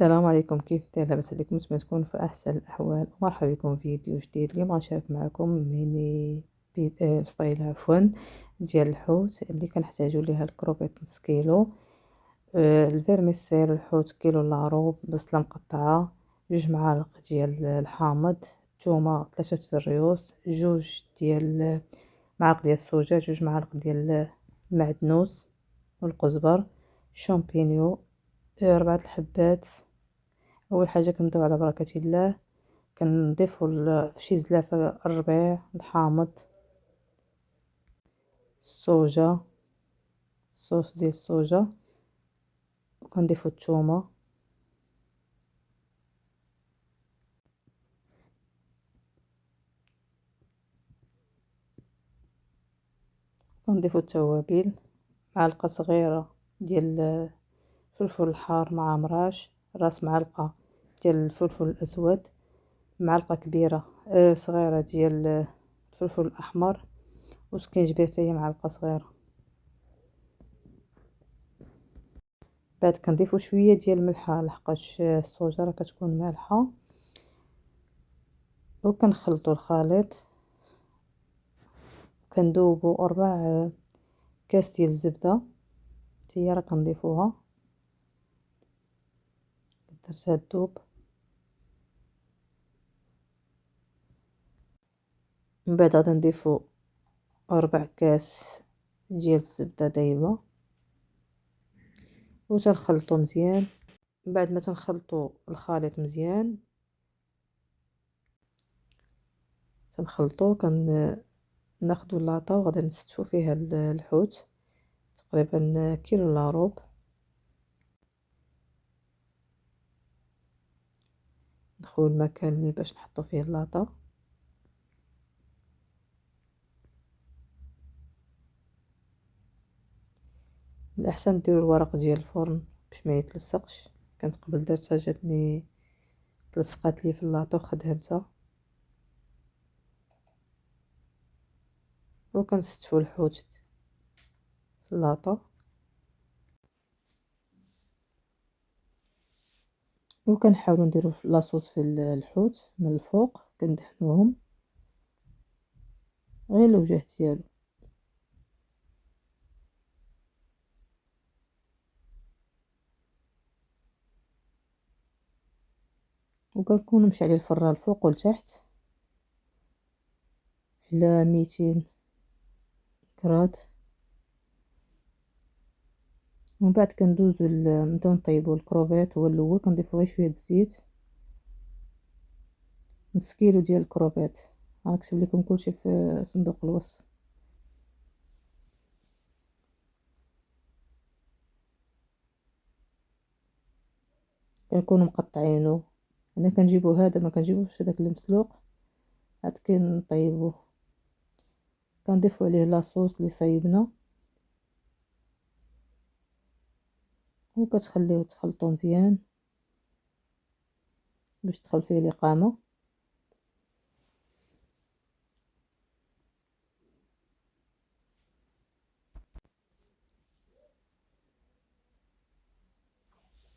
السلام عليكم، كيف انتم؟ لاباس عليكم؟ نتمنى تكونوا في احسن الاحوال. ومرحبا بكم في فيديو جديد. اليوم غنشارك معكم ميني بسطيله ديال الحوت اللي كنحتاجو ليها. الكروفيت نص كيلو، الفيرميسيل الحوت كيلو الا ربع، بصله مقطعه، 2 معالق ديال الحامض، الثومه 3 الريوس، 2 معالق ديال السوجه، 2 معالق ديال المعدنوس والقزبر، شامبينيو 4 الحبات. اول حاجه كنبداو على بركه الله، كنضيفوا في شي زلافه الربيع، الحامض، الصوجه، الصوص ديال الصوجه، وكنضيفوا الثومه، كنضيفوا التوابل، معلقه صغيره ديال الفلفل الحار مع مراش، راس معلقه ديال الفلفل الاسود، معلقه كبيره صغيره ديال الفلفل الاحمر، وسكينجبير حتى هي معلقه صغيره. بعد كنضيفوا شويه ديال الملحه لحقاش الصوجه راه كتكون مالحه، وكنخلطوا الخليط. كندوبوا 4 كاس ديال الزبده، هي راه كنضيفوها درتها تذوب. من بعد غادي نضيفوا 4 كاس ديال الزبده دايبه، وتنخلطوا مزيان. من بعد ما تنخلطوا الخليط مزيان تنخلطوا، ناخذوا لاطه وغادي نستفوا فيها الحوت، تقريبا كيلو الا ربع. ندخلوا المكان اللي باش نحطوا فيه اللاطه. الاحسن ديروا الورق ديال الفرن باش ما يتلصقش. كانت قبل درتها جاتني تلصقات لي في اللاطه وخدهمتها. وكنستفوا الحوت في اللاطه، وكنحاولوا نديروا لاصوص في الحوت من الفوق، كندهنوهم غير الوجه ديالو. وكنكونوا مشعلين الفران الفوق والتحت على 200 كراد. ومن بعد كندوزو نبداو نطيبوا الكروفيت. هو الاول كنضيفوا غير شويه الزيت، نص كيلو ديال الكروفيت، غنكتب لكم كلشي في صندوق الوصف. كنكونوا مقطعينه. انا كنجيبو هذا، ما كنجيبوش هذاك المسلوق، عاد كنطيبوه. كنضيفوا عليه لاصوص اللي صايبنا، وكتخليوه تخلطو مزيان باش تدخل فيه الاقامه.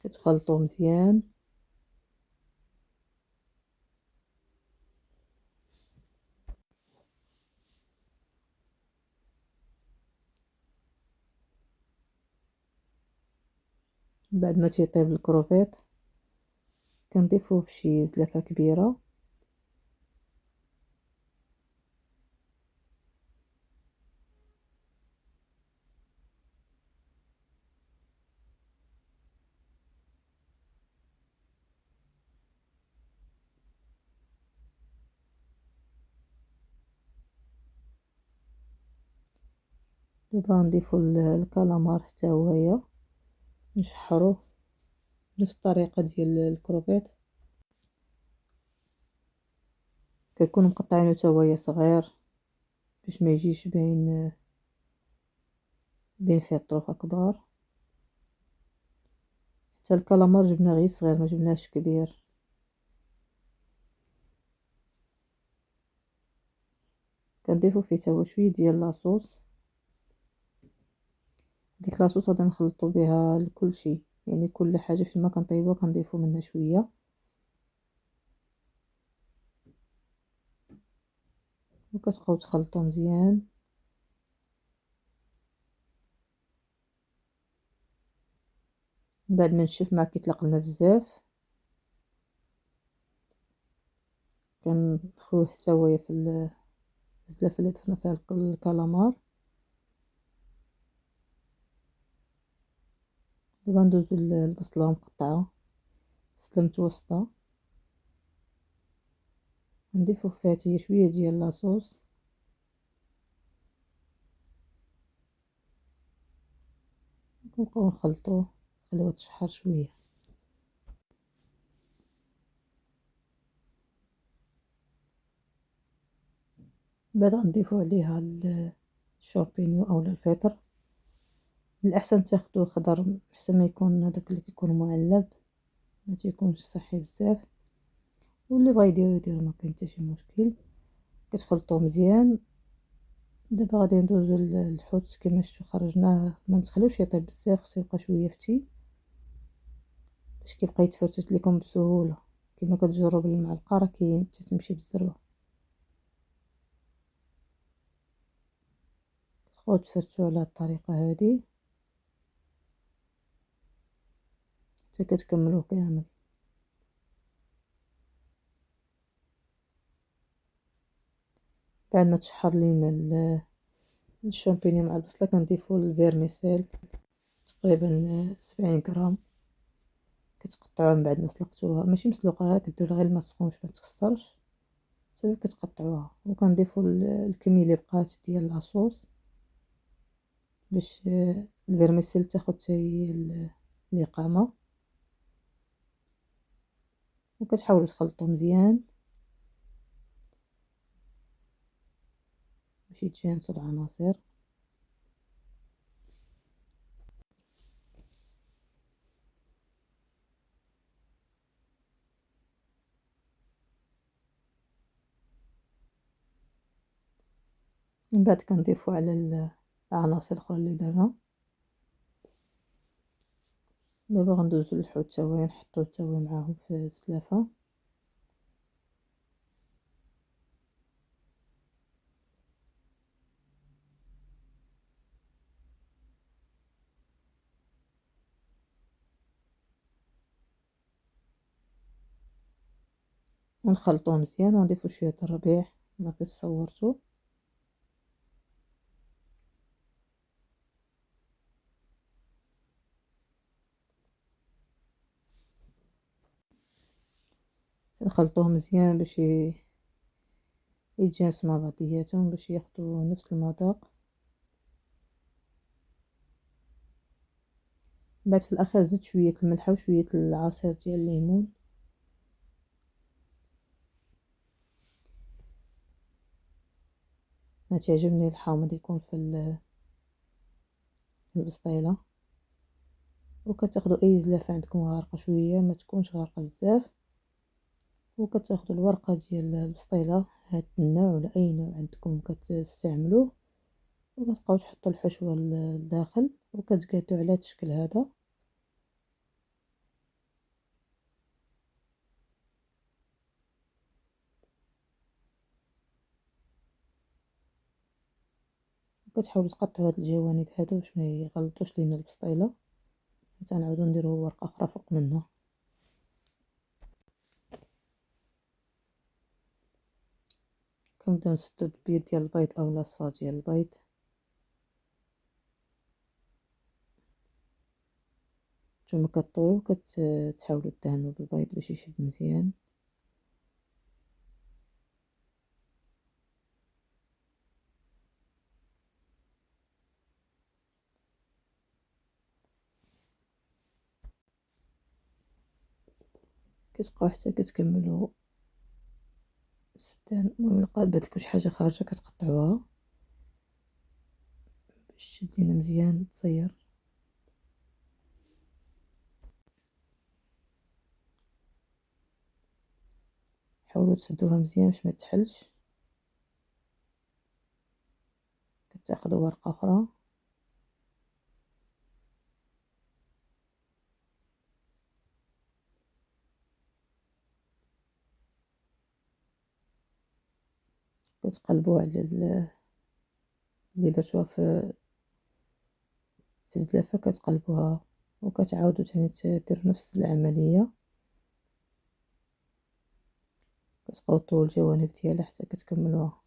كتخلطوه مزيان. بعد ما تيطيب الكروفيت كنضيفوه في شي زلافه كبيره، دابا نضيفو الكالامار حتى هويا، نشحروه بنفس الطريقه ديال الكروفيت. كنكونوا مقطعينه حتى هويا صغير باش ما يجيش بين فيه الطروف كبار. حتى الكالامار جبنا غير صغير، ما جبناش كبير. كنضيفو فيه حتى هو شويه ديال لاصوص. ديك لاصوص غادي نخلطو بها لكل شيء، يعني كل حاجة فيما كنطيبوها كنضيفو منها شوية. وكتبقاو تخلطو مزيان. من بعد ما نشف ما كيطلق الماء بزاف كنخويه حتى هو في الزلافه اللي ضفنا فيها الكالامار. دابا ندوزو البصله مقطعه، بصله متوسطه، نضيفو فيها حتى هي شويه ديال لاصوص، ونبقاو نخلطوه نخليوه تشحر شويه. بعد غنضيفو عليها الشامبينيو اولا الفلفل. الاحسن تاخدو خضر احسن ما يكون هذاك اللي كيكون معلب، ما تيكونش صحي بزاف. واللي بغا يديرو ما كاين حتى شي مشكل. كتخلطوه مزيان. دابا غادي ندوزو الحوت كما شفتو خرجناه، ما نخليوش يطيب بزاف، خصو يبقى شويه فتي باش كيبقى يتفرتت لكم بسهوله. كما كتجرو بالمعلقه راه تمشي بالزربه. تبقاو تفرتو على هاد الطريقه هادي حتى كتكملوه كامل. بعد ما تشحر لينا الشامبينيو مع البصله كنضيفو الفيرميسيل تقريبا 70 غرام. كتقطعوها من بعد ما سلقتوها، ماشي مسلوقه، كدير غير الماء سخون باش ما تخسرش صافي. كتقطعوها وكنضيفو الكميه اللي بقات ديال لاصوص باش الفيرميسيل تاخد حتى هي الإقامة. وكتحاولوا تخلطوا مزيان باش يتجانسوا العناصر. من بعد كنضيفوا على العناصر الاخرى اللي درنا. دابا غندوزو للحوت تاوي نحطوه تاوي معاهم في السلافه. ونخلطوه مزيان ونضيفو شويه الربيع كما كتصورتو. نخلطوه مزيان باش يتجانسوا مع بعضياتهم باش ياخدوا نفس المذاق. بعد في الاخير زدت شويه الملح وشويه العصير ديال الليمون. ما تعجبني الحامض يكون في البسطيله. وكتاخدوا اي زلافه عندكم غارقه شويه، ما تكونش غارقه بزاف. وكتاخدوا الورقه ديال البسطيله، هاد النوع ولا اي نوع عندكم كتستعملوه، وكتبقاو تحطوا الحشوه لداخل وكتقادوا على الشكل هذا. وكتحاولوا تقطعوا هاد الجوانب هادو باش ما يغلطوش لينا البسطيله، حتى نعاودوا نديروا ورقه اخرى فوق منها. كنبداو نسدو بالبيض ديال البيض اولا صفار ديال البيض. نتوما كطيبو كتحاولوا تدهنوا بالبيض باش يشد مزيان. كتبقاو حتى كتكملوا السدان. المهم لقات بانت لكم شي حاجه خارجه كتقطعوها باش تشد لينا مزيان تصير. حاولوا تسدوها مزيان باش ما تحلش. كتاخدوا ورقه اخرى كتقلبوا على اللي درتوها في الزلافه، كتقلبوها وكتعاودوا تاني ديروا نفس العمليه، كتقوطوا الجوانب ديالها حتى كتكملوها.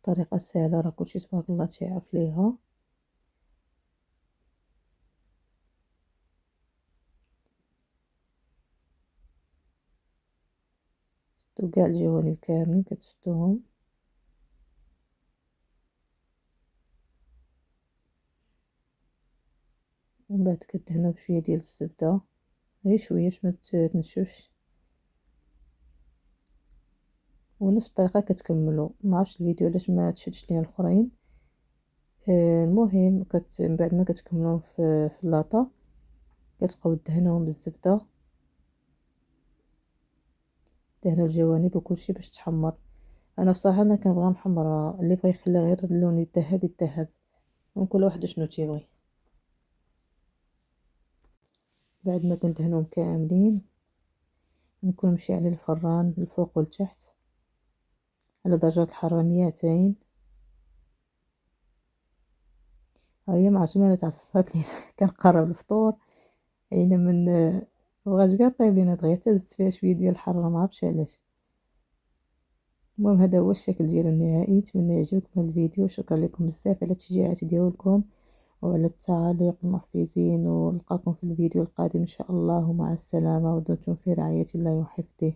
طريقه سهله، راه كلشي تبارك الله تيعرف ليها. تسدوا كاع الجوانب كاملين، كتسدوهم ومن بعد كدهنوا بشويه ديال الزبده، غير شويه باش ما تنشفش. ونفس الطريقه كتكملوا. ما عرفتش الفيديو علاش ما تشدش لينا الاخرين. المهم من بعد ما كتكملوا في اللاطه، كتبقاو دهنوهم بالزبده، دهنوا الجوانب وكلشي باش تحمر. انا بصراحه انا كنبغيها محمره، اللي بغى يخليها غير اللون الذهبي الذهب، وكل واحد شنو تيبغي. بعد ما كندهنوهم كاملين، نكون مشعل الفران الفوق والتحت على درجة الحرارة 200. هي مع شمالة تعصصات لي كنقرب الفطور، عينا من مبغاش كاع طيب لينا دغيا، حتى زدت فيها شويه ديال الحرارة معرفتش علاش. المهم هذا هو الشكل ديالو النهائي. نتمنى يعجبكم هذا الفيديو. شكرا لكم بزاف على التشجيعات ديالكم وعلى التعاليق المحفزين، ونلقاكم في الفيديو القادم ان شاء الله. ومع السلامة، ودمتم في رعاية الله وحفظه.